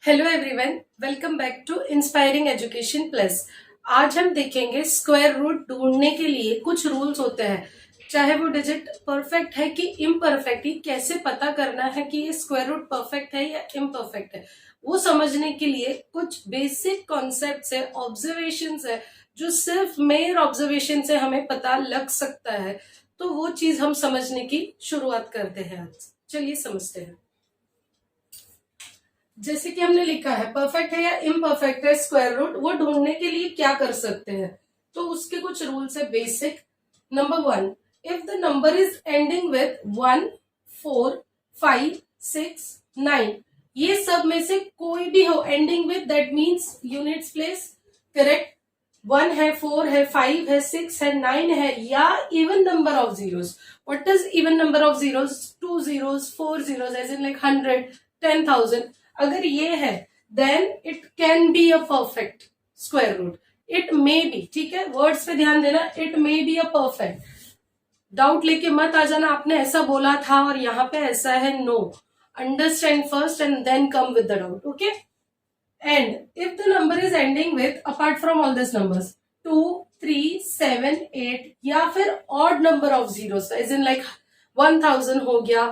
Hello everyone, welcome back to Inspiring Education Plus. आज हम देखेंगे स्क्वायर रूट ढूंढने के लिए कुछ रूल्स होते हैं। चाहे वो डिजिट परफेक्ट है कि इम्परफेक्ट, ये कैसे पता करना है कि ये स्क्वायर रूट परफेक्ट है या इम्परफेक्ट है, वो समझने के लिए कुछ बेसिक कॉन्सेप्ट्स है, ऑब्जर्वेशंस है, जो सिर्फ मेयर ऑब्जर्वेशन से हमें पता लग सकता है। तो वो चीज हम समझने की शुरुआत करते हैं आज। चलिए समझते हैं। जैसे कि हमने लिखा है परफेक्ट है या इम्परफेक्ट है स्क्वायर रूट, वो ढूंढने के लिए क्या कर सकते हैं। तो उसके कुछ रूल्स है basic. Number 1, if the number is ending with 1, 4, 5, 6, 9, ये सब में से कोई भी हो ending with, that means units place correct. 1 है, 4 है, 5 है, 6 है, 9 है, या even number of zeros. What is even number of zeros? 2 zeros, 4 zeros, as in like 100, 10,000। अगर ये है then it can be a perfect square root. It may be, ठीक है, वर्ड्स पे ध्यान देना, it may be a perfect. Doubt लेके मत आ जाना आपने ऐसा बोला था और यहाँ पे ऐसा है, no. Understand first and then come with the doubt, okay. And if the number is ending with, apart from all this numbers, 2, 3, 7, 8, या फिर odd number of zeros, as in like 1000 हो गया,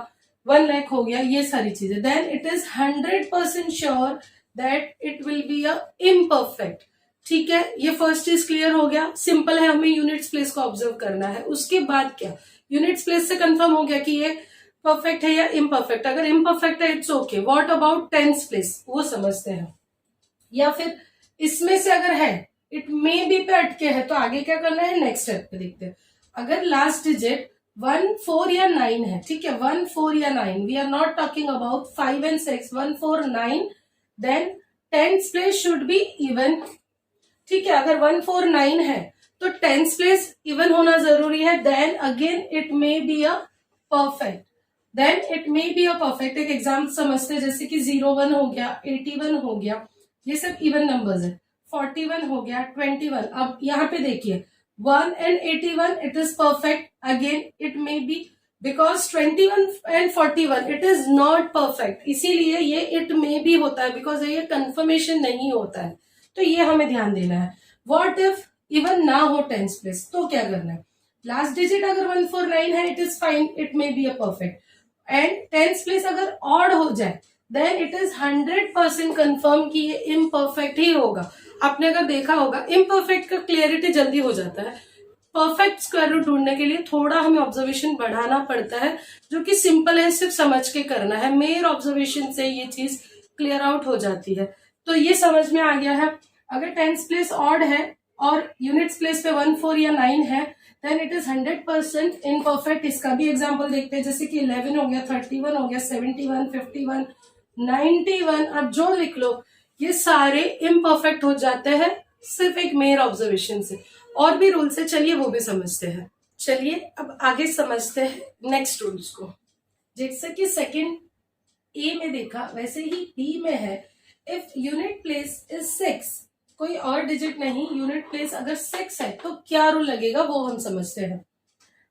1 लाख हो गया, ये सारी चीजें, then it is 100% sure that it will be a imperfect. ठीक है, ये फर्स्ट चीज क्लियर हो गया। सिंपल है, हमें यूनिट्स प्लेस को ऑब्जर्व करना है। उसके बाद क्या, यूनिट्स प्लेस से कंफर्म हो गया कि ये परफेक्ट है या इम्परफेक्ट। अगर इम्परफेक्ट है it's okay. What about tens place, वो समझते हैं। या फिर इसमें से अगर है, इट मे बी पे अटके है, तो आगे क्या करना है, नेक्स्ट स्टेप पे देखते हैं। अगर लास्ट डिजिट 1, 4 या 9 है, ठीक है, 1, 4 या 9, we are not talking about 5 and 6, 1, 4, 9, then tens place should be even. ठीक है, अगर 1, 4, 9 है तो टेंस प्लेस इवन होना जरूरी है। Then again it may be a perfect, then it may be a perfect. एक एग्जाम्पल समझते हैं, जैसे कि 01 हो गया, 81 हो गया, ये सब इवन नंबर्स है। 41 हो गया, 21। अब यहाँ पे देखिए 1 and 81, it is perfect. Again, it may be because 21 and 41, it is not perfect. इसीलिए ये it may be होता है, because ये confirmation नहीं होता है। तो ये हमें ध्यान देना है। What if even ना हो टेंस प्लेस, तो क्या करना है? लास्ट डिजिट अगर 149 है, it is fine, it may be a perfect. And tens place अगर ऑड हो जाए, देन इट इज 100% कंफर्म कि ये इम्परफेक्ट ही होगा। आपने अगर देखा होगा, इम्परफेक्ट का क्लियरिटी जल्दी हो जाता है। परफेक्ट स्क्वायर रूट ढूंढने के लिए थोड़ा हमें ऑब्जर्वेशन बढ़ाना पड़ता है, जो कि सिंपल है, सिर्फ समझ के करना है। मेयर ऑब्जर्वेशन से ये चीज क्लियर आउट हो जाती है। तो ये समझ में आ गया है। अगर टेंस प्लेस ऑड है और यूनिट्स प्लेस पे 1, 4 या 9 है, देन इट इज 100% इम्परफेक्ट। इसका भी एग्जाम्पल देखते हैं, जैसे कि 11 हो गया, 31 हो गया, 71, 51, 91, अब जो लिख लो, ये सारे इम्परफेक्ट हो जाते हैं सिर्फ एक मेयर ऑब्जर्वेशन से। और भी रूल्स है, चलिए वो भी समझते हैं। चलिए अब आगे समझते हैं नेक्स्ट रूल्स को। जैसे कि सेकंड ए में देखा, वैसे ही बी में है, इफ यूनिट प्लेस इज 6, कोई और डिजिट नहीं, यूनिट प्लेस अगर 6 है तो क्या रूल लगेगा वो हम समझते हैं।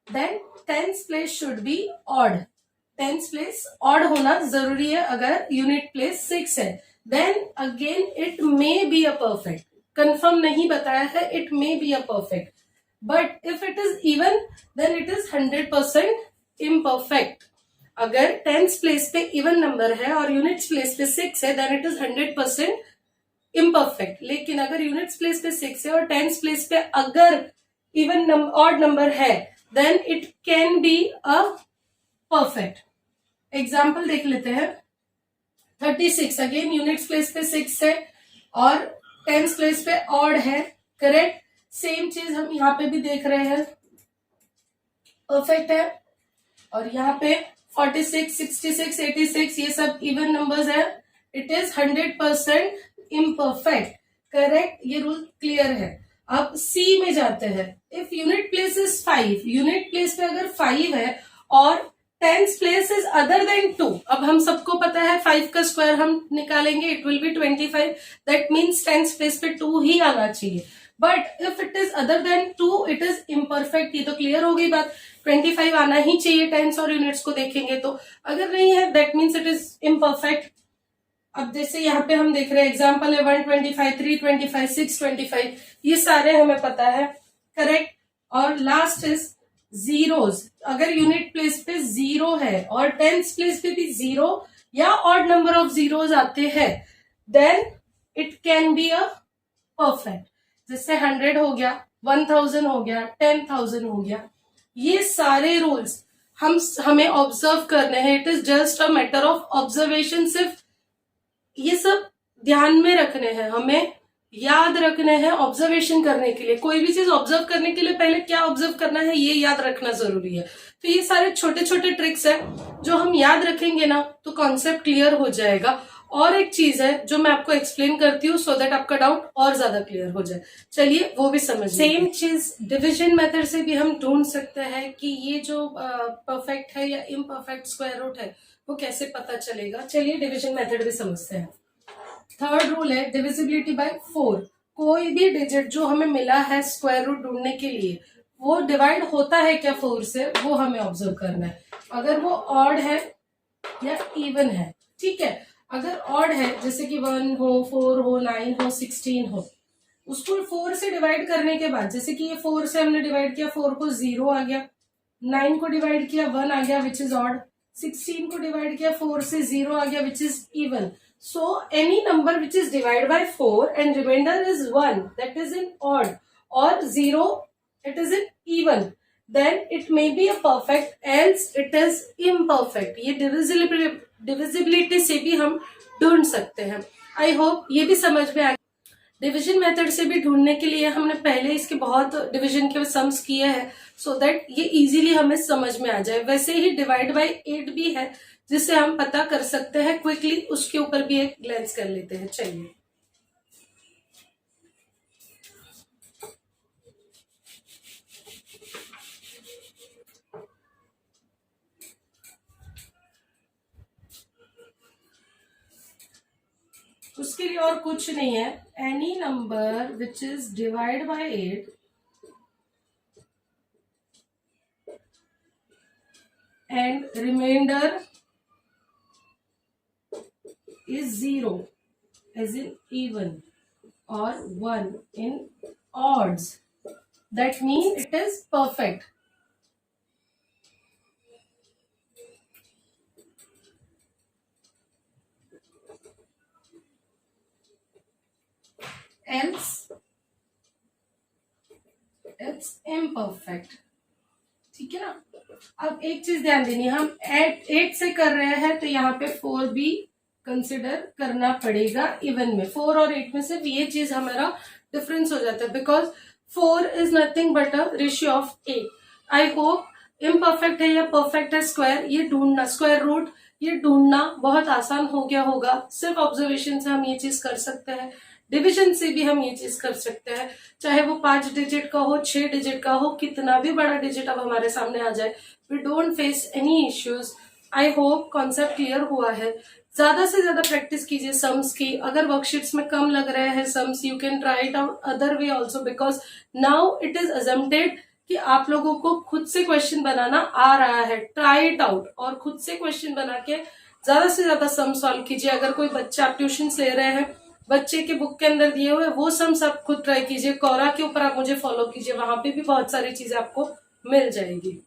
Then tens place should be odd. Tens place odd होना जरूरी है अगर यूनिट प्लेस 6 है। Then again it may be a perfect, confirm नहीं बताया है, it may be a perfect. But if it is even, then it is 100% imperfect. अगर tens place पे इवन नंबर है और यूनिट्स प्लेस पे 6 है, देन इट इज 100% इम्परफेक्ट। लेकिन अगर यूनिट्स प्लेस पे 6 है और टेंस प्लेस पे अगर इवन ऑड नंबर है, then it can be a perfect. Example देख लेते हैं। 36, अगेन यूनिट्स प्लेस पे 6 है और टेंस प्लेस पे ऑड है, करेक्ट। सेम चीज हम यहाँ पे भी देख रहे हैं, परफेक्ट है। और यहाँ पे 46, 66, 86, ये सब इवन नंबर्स है, इट इज 100% इम्परफेक्ट, करेक्ट। ये रूल क्लियर है। अब सी में जाते हैं। If unit place is 5, unit place पे अगर 5 है और tens place is other than 2, अब हम सबको पता है 5 का स्क्वायर हम निकालेंगे, it will B 25, that means tense place पे 2 ही आना चाहिए। But if it is other than 2 it is imperfect. ये तो क्लियर हो गई बात, 25 आना ही चाहिए टेंस और यूनिट्स को देखेंगे तो, अगर नहीं है that means it is imperfect. अब जैसे यहाँ पे हम देख रहे हैं एग्जाम्पल है 125, 325, 625, ये सारे हमें पता है, करेक्ट। और लास्ट इज जीरोज, अगर यूनिट प्लेस पे 0 है और टेंस प्लेस पे भी 0 या ऑड नंबर ऑफ जीरोज आते हैं then it can be a perfect. जैसे 100 हो गया, 1000 हो गया, 10,000 हो गया, ये सारे रूल्स हमें ऑब्जर्व करने हैं। It is just a matter of observation, सिर्फ ये सब ध्यान में रखने हैं, हमें याद रखने हैं ऑब्जर्वेशन करने के लिए। कोई भी चीज ऑब्जर्व करने के लिए पहले क्या ऑब्जर्व करना है ये याद रखना जरूरी है। तो ये सारे छोटे छोटे ट्रिक्स हैं जो हम याद रखेंगे ना तो कॉन्सेप्ट क्लियर हो जाएगा। और एक चीज है जो मैं आपको एक्सप्लेन करती हूँ सो दैट आपका डाउट और ज्यादा क्लियर हो जाए, चलिए वो भी समझ। सेम चीज डिविजन मेथड से भी हम ढूंढ सकते हैं कि ये जो परफेक्ट है या इम्परफेक्ट स्क्वायर रूट है वो कैसे पता चलेगा। चलिए डिविजन मेथड भी समझते हैं। थर्ड रूल है डिविजिबिलिटी बाय 4। कोई भी डिजिट जो हमें मिला है स्क्वायर रूट ढूंढने के लिए वो डिवाइड होता है क्या 4 से, वो हमें ऑब्जर्व करना है। अगर वो ऑड है या इवन है, ठीक है। अगर ऑड है जैसे कि 1 हो, 4 हो, 9 हो, 16 हो, उसको 4 से डिवाइड करने के बाद जैसे कि ये 4 से हमने डिवाइड किया, 4 को 0 आ गया, 9 को डिवाइड किया 1 आ गया विच इज ऑड, 16 को डिवाइड किया 4 से 0 आ गया which is even. So any number which is divided by 4 and remainder is 1 that is in odd or 0 it is in even, then it may be a perfect else it is imperfect। ये divisibility से भी हम ढूंढ सकते हैं। I hope ये भी समझ में आया। डिवीजन मेथड से भी ढूंढने के लिए हमने पहले इसके बहुत डिवीजन के सम्स किए हैं सो दैट ये इजीली हमें समझ में आ जाए। वैसे ही डिवाइड बाय 8 भी है जिससे हम पता कर सकते हैं क्विकली, उसके ऊपर भी एक ग्लेंस कर लेते हैं। चलिए उसके लिए और कुछ नहीं है, any number which is divide by 8 and remainder is 0 as in even or 1 in odds, that means it is perfect। else it's imperfect। ठीक है ना। अब एक चीज ध्यान देनी है, हम 8 से कर रहे हैं तो यहाँ पे 4 भी कंसिडर करना पड़ेगा इवन में। 4 और 8 में सिर्फ ये चीज हमारा डिफरेंस हो जाता है because 4 is nothing but a ratio of 8। I hope imperfect है या परफेक्ट है स्क्वायर, ये ढूंढना स्क्वायर रूट ये ढूंढना बहुत आसान हो गया होगा। सिर्फ ऑब्जर्वेशन से हम ये चीज कर सकते हैं, डिविजन से भी हम ये चीज कर सकते हैं, चाहे वो 5 डिजिट का हो, 6 डिजिट का हो, कितना भी बड़ा डिजिट अब हमारे सामने आ जाए, we don't face any issues. I hope concept clear हुआ है। ज्यादा से ज्यादा प्रैक्टिस कीजिए सम्स की। अगर वर्कशीट्स में कम लग रहे हैं sums, you can try it out other way also because now it is assumed कि आप लोगों को खुद से क्वेश्चन बनाना आ रहा है। ट्राई इट आउट और खुद से क्वेश्चन बना के ज्यादा से ज्यादा सम सॉल्व कीजिए। अगर कोई बच्चा आप ट्यूशन ले रहे हैं, बच्चे के बुक के अंदर दिए हुए वो सम्स आप खुद ट्राई कीजिए। कोरा के ऊपर आप मुझे फॉलो कीजिए, वहां पे भी बहुत सारी चीजें आपको मिल जाएगी।